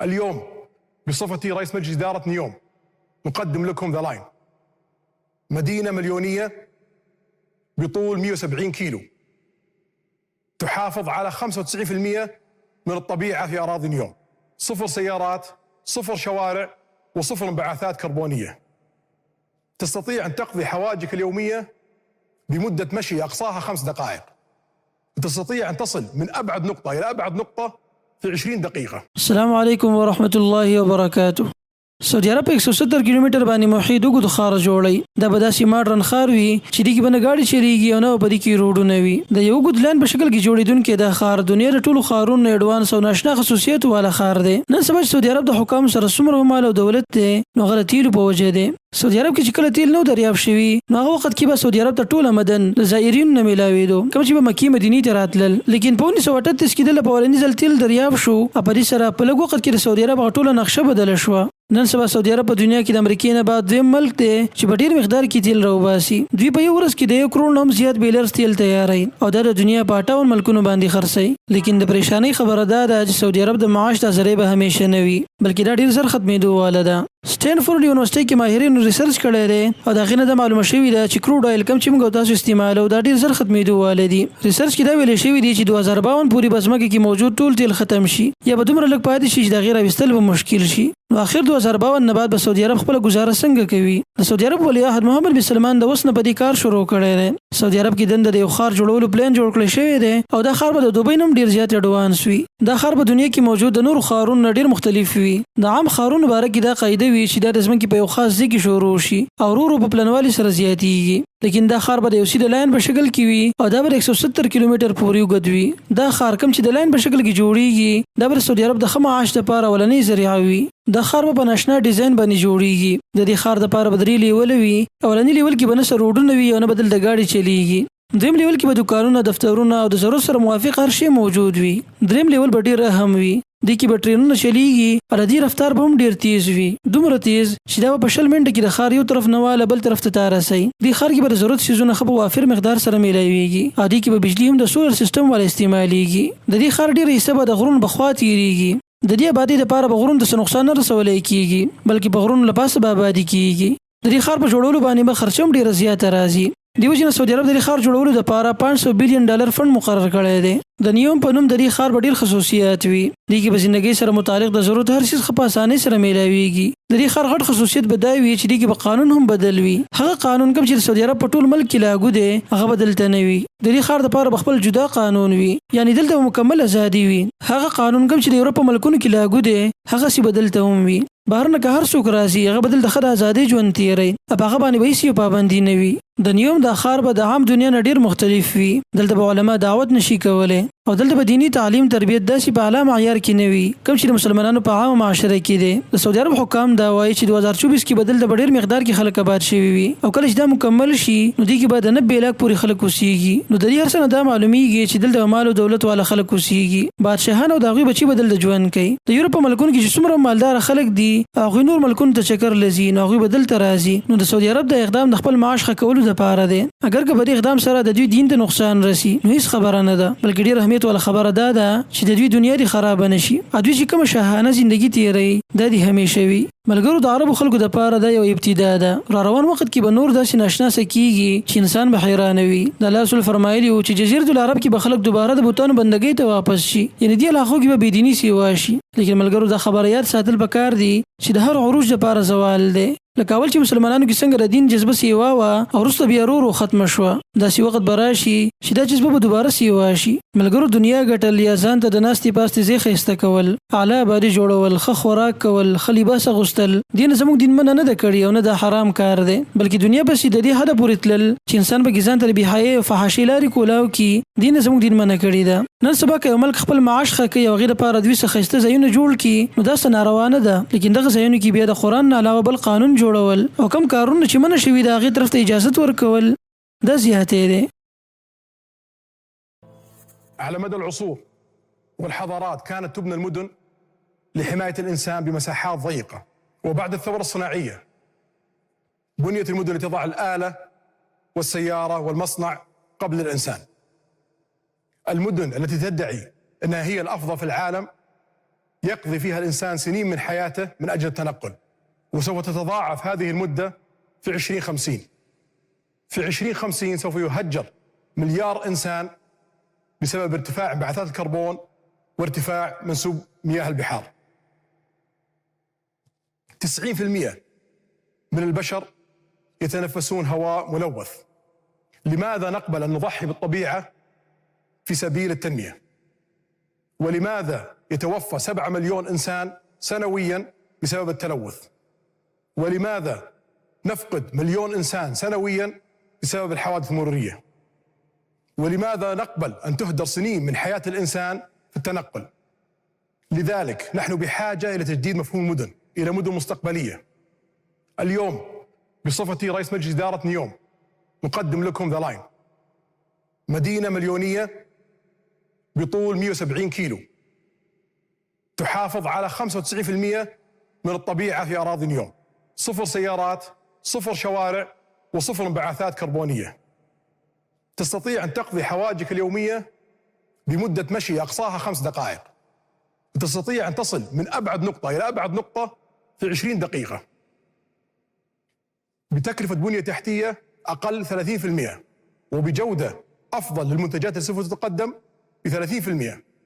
اليوم بصفتي رئيس مجلس إدارة نيوم نقدم لكم ذا لاين، مدينة مليونية بطول 170 كيلو تحافظ على 95% من الطبيعة في أراضي نيوم، 0 سيارات، 0 شوارع، و0 انبعاثات كربونية. تستطيع أن تقضي حوائجك اليومية بمدة مشي أقصاها 5 دقائق. تستطيع أن تصل من أبعد نقطة إلى أبعد نقطة في 20 دقيقة. السلام علیکم ورحمۃ اللہ وبرکاتہ. سعودي عرب 170 کیلومتر باندې موحد وګد خار جوړی د بداسي ماډرن خار وی چې دیګ بنه گاډي چریږي او نو بدی کی روډونه وی د یو ګد لاین په شکل کې جوړیدونکو د خار دنیا د ټولو خارونو اډوانس او ناشنا خصوصیت والا خار دی. نن سبا سعودي عرب د حکام سره څومره مال او دولت دی نو غلطیلو په وجه دی. سعودي عرب کې چې کله تیل نو دریاب شوی نو هغه وخت کې به سعودي عرب ته ټول مدن د زائرین نه ملاویدو کوم چې په مکی مدینی ته راتلل، لیکن په 1938 کې د پاولنی ځل تیل دریاب شو په دې سره په لږ وخت کې د سعودي عرب ټوله نقشه بدله شو. نن سبا سعودي عرب په دنیا کې د امریکای نه بعد دویم ملک دی چې په ډیر مقدار کې تیل راوباسي. دوی په یو ورځ کې د 1 کروڑ هم زیات بیلرز تیل تیاروي او د دنیا په 58 ملکونو باندې خرڅي. لیکن د پریشانی خبره ده چې سعودي عرب د معاش د ذریعہ به همیشه نه وي بلکې دا ډیر زر ختمېدو واله ده. سټینفورد یونیورسيټي کې ماهرینو ریسرچ کړی دی او دا غینه د معلومه شوی ده چې کروډ آیل کم چې موږ تاسو استعمالو دا ډیر زر ختمېدو واله دي. ریسرچ کې دا ویل شوی دی چې 2052 پورې بسمه کې موجود ټول تیل ختم شي یا به دومره لږ پاتې شي چې دا غیر وستل به مشکل شي. نو اخر 2052 نه بعد به سعودي عرب خپل گزاره څنګه کوي؟ د سعودي عرب ولی عهد محمد بن سلمان د وسنه په دې کار شروع کړی دی. سعودي عرب کې د یو خار جوړولو پلان جوړ کړی شوی دی او دا خار به د دوبۍ نوم ډیر زیات اډوانس وي. دا خار په دنیا کې موجود د نور خارونو ډیر مختلف وي. د عام خارونو باره کې دا قاعده وي چې د ځمکې په یو خاص ځای کې شروع شي او ورو په پلانوالي سره زیاتیږي. لیکن دا خار به د یو سیده لاین په شکل کې وي او دا به 170 کیلومتر پورې وګد وي. دا خار کم چې د لاین په شکل کې جوړیږي دا به سعودي عرب د خماعاش لپاره ولنې ذریعہ وي. د خار په ناشنا ډیزاین باندې جوړیږي. د دې خار د لپاره بدري لیول وي او ولنې لیول کې بنه سر روډونه وي او نه بدل د گاډي چلیږي. دریم لیول کې به دکانونه، دفترونه او د ضرورت سره موافق هر شی موجود وي. دریم لیول به ډیر اهم وي. د کې به ټرینونه چلیږي او د دې رفتار به هم ډیر تیز وي، دومره تیز چې دا په 20 منټه کې د خار یو طرف نه واله بل طرف ته رسي. د خار کې به د ضرورت شیزونه خو په وافر مقدار سره میلاويږي او د کې به بجلی هم د سولر سیستم ول استعماليږي. د دې خار ډیر حصہ به د غرون بخوا تیریږي. د دې آبادی لپاره به غرون د نقصان نه رسولای کیږي بلکې په غرون لپاسه به آبادی کیږي. د دې خار په جوړولو باندې به خرچ هم ډیر زیات راځي. دیو جن سعودي عرب د خار جوړولو لپاره $500 بلین فند مقرر کړی دی. د نیوم په نوم د دې خار ډیر خصوصیات وي. د کې به ژوندۍ سره متعلق د ضرورت هر څه په اسانۍ سره میلاويږي. د دې خار غټ خصوصیت بدای وي چې د کې په قانون هم بدل وي. هغه قانون کوم چې سعودي عرب په ټول ملک کې لاګو دی هغه بدلته نه وي. د دې خار لپاره خپل جدا قانون وي، یعنی دلته مکمل ازادي وي. هغه قانون کوم چې د یورپ ملکونو کې لاګو دی هغه سی بدلته هم وي. بهر نه که هر څوک راځي هغه بدل د خدای ازادي ژوند تیری په هغه باندې به هیڅ پابندي نه وي. د نیوم د خار به د عام دنیا نه ډیر مختلف وي. دلته به علما دعوت نشي کولای او دلته به دینی تعلیم تربیت داسې په اعلی معیار کې نه وي کوم چې د مسلمانانو په عام معاشره کې دي. د سعودي عرب حکام دا وایي چې 2024 کې بدل د ډیر مقدار کې خلک آباد شوي وي او کله چې دا مکمل شي نو دې کې به د 90 لک پورې خلک اوسېږي. نو د دې هر څه دا معلومیږي چې دلته مال او دولت والا خلک اوسېږي. بادشاهان او دغوی بچي بدل د ژوند کوي. د یورپ ملکونو کې چې څومره مالدار خلک دي هغه نور ملکونو ته چکر لذي نو هغه بدل ته راځي. نو د سعودي عرب د اقدام د خپل معاش خکولو لپاره دی. اگر که په دې اقدام سره د دوی دین ته نقصان رسی نو هیڅ خبره نه ده بلکې ډیر اهمیت ولا خبره ده چې د دوی دنیا دي خراب نشي. دوی چې کوم شاهانه ژوندۍ تیری د دې همیشه وي. ملګرو د عربو خلکو د پاره دا یو ابتدا ده. را روان وخت کې به نور داسې ناشنا سکیږي چې انسان به حیران وي. د الله رسول فرمایلی او چې جزیره العرب کې به خلک دوباره د بوتانو بندګۍ ته واپس شي، یعنی دی علاقو کې به بيدینی سیوا شي. لیکن ملګرو د خبريات ساتل پکار دي چې د هر عروج لپاره زوال دی. لکه اول چې مسلمانانو کې څنګه د دین جذبه سیوا وا او وروسته بیا ورو ختم شو، داسې وخت براشي چې دا جذبه به دوباره سیوا شي. ملګرو دنیا ګټل یا ځان ته د ناستې پاستې ځای ښایسته کول، اعلی آبادي جوړول، ښه خوراک کول، ښه لباس اغوستل دین زموږ دین منه نه ده کړی او نه د حرام کار دی، بلکې دنیا پسې د دې حد پورې تلل چې انسان به ځان ته بېحیايي او فحاشۍ لارې کولاو کی دین زموږ دین منه کړی ده. نن سبا که ملک خپل معاش ښه کوي او غیر لپاره دوی څه ښایسته ځایونه جوړ کړي نو دا څه ناروا نه ده. لیکن دغه ځایونو کې بیا د قرآن نه علاوه بل قانون جوړول او کم کارونه چې منع شوي د هغې طرف ته اجازت ورکول دا زیاتې دی. على مدى العصور والحضارات كانت تبنى المدن لحماية الإنسان بمساحات ضيقة، وبعد الثورة الصناعية بنيت المدن لتضع الآلة والسيارة والمصنع قبل الإنسان. المدن التي تدعي أنها هي الأفضل في العالم يقضي فيها الإنسان سنين من حياته من أجل التنقل، وسوف تتضاعف هذه المدة في 2050. في 2050 سوف يهجر مليار إنسان بسبب ارتفاع انبعاثات الكربون وارتفاع منسوب مياه البحار. 90% من البشر يتنفسون هواء ملوث. لماذا نقبل أن نضحي بالطبيعة في سبيل التنمية؟ ولماذا يتوفى 7 مليون إنسان سنويا بسبب التلوث؟ ولماذا نفقد 1,000,000 إنسان سنويا بسبب الحوادث المرورية؟ ولماذا نقبل أن تهدر سنين من حياة الإنسان في التنقل؟ لذلك نحن بحاجة إلى تجديد مفهوم المدن إلى مدن مستقبلية. اليوم بصفتي رئيس مجلس إدارة نيوم نقدم لكم ذا لاين، مدينة مليونية بطول 170 كيلو تحافظ على 95% من الطبيعة في أراضي نيوم، 0 سيارات، 0 شوارع، و0 انبعاثات كربونية. تستطيع أن تقضي حوائجك اليومية بمدة مشي أقصاها 5 دقائق، وتستطيع أن تصل من أبعد نقطة إلى أبعد نقطة في 20 دقيقة بتكلفة بنية تحتية أقل 30%، وبجودة أفضل للمنتجات اللي سوف تتقدم ب30%.